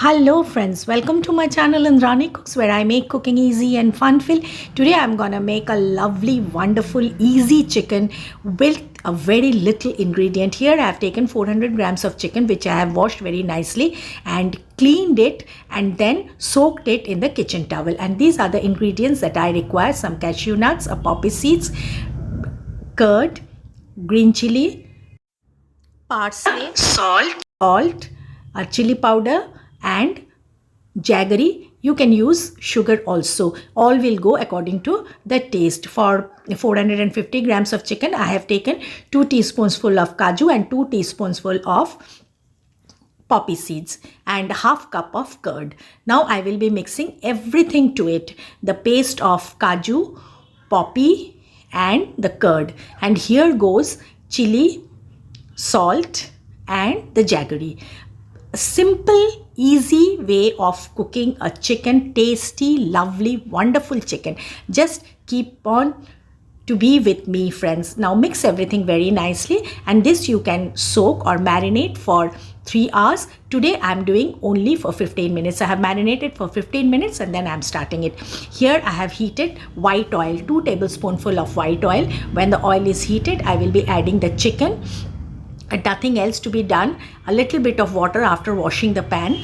Hello friends, welcome to my channel Indrani Cooks, where I make cooking easy and fun filled. Today I'm gonna make a lovely, wonderful, easy chicken with a very little ingredient. Here I have taken 400 grams of chicken, which I have washed very nicely and cleaned it and then soaked it in the kitchen towel. And these are the ingredients that I require: some cashew nuts, a poppy seeds, curd, green chilli, parsley, salt, a chili powder, and jaggery. You can use sugar also. All will go according to the taste. For 450 grams of chicken, I have taken 2 teaspoonsful of kaju and 2 teaspoonsful of poppy seeds and half cup of curd. Now I will be mixing everything to it. The paste of kaju, poppy and the curd. And here goes chili, salt and the jaggery. A simple, easy way of cooking a chicken, tasty, lovely, wonderful chicken. Just keep on to be with me, friends. Now mix everything very nicely, and this you can soak or marinate for 3 hours. Today I'm doing only for 15 minutes. I have marinated for 15 minutes and then I'm starting it. Here I have heated white oil, 2 tablespoonful of white oil. When the oil is heated, I will be adding the chicken. Nothing else to be done. A little bit of water after washing the pan,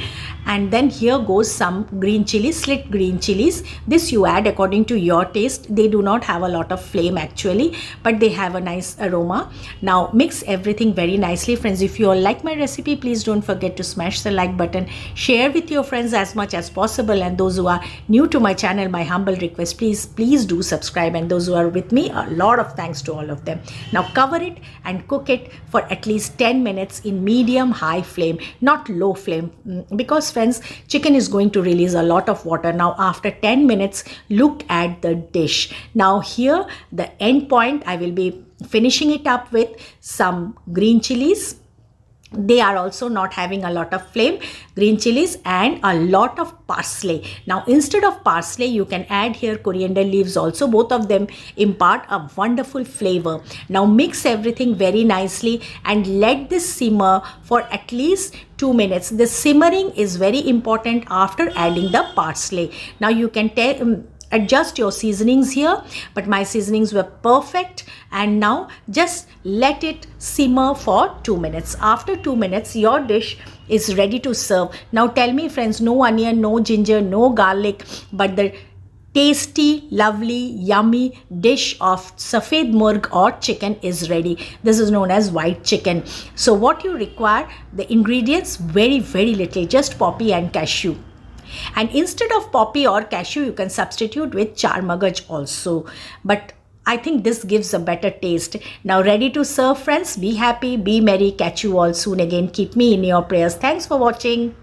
and then here goes some green chilies, slit green chilies. This you add according to your taste. They do not have a lot of flame actually, but they have a nice aroma. Now mix everything very nicely, friends. If you all like my recipe, please don't forget to smash the like button, share with your friends as much as possible, and those who are new to my channel, my humble request, please do subscribe, and those who are with me, a lot of thanks to all of them. Now cover it and cook it for at least 10 minutes in medium high flame, not low flame, because friends, chicken is going to release a lot of water. Now after 10 minutes, look at the dish. Now here the end point, I will be finishing it up with some green chilies. They are also not having a lot of flame, green chilies, and a lot of parsley. Now instead of parsley, you can add here coriander leaves also. Both of them impart a wonderful flavor. Now mix everything very nicely and let this simmer for at least 2 minutes. The simmering is very important after adding the parsley. Now you can adjust your seasonings here, but my seasonings were perfect. And now just let it simmer for 2 minutes. After 2 minutes, your dish is ready to serve. Now tell me, friends, no onion, no ginger, no garlic, but the tasty, lovely, yummy dish of Safed Murg or chicken is ready. This is known as white chicken. So what you require, the ingredients, very little, just poppy and cashew. And instead of poppy or cashew, you can substitute with char magaj also. But I think this gives a better taste. Now ready to serve, friends. Be happy, be merry. Catch you all soon again. Keep me in your prayers. Thanks for watching.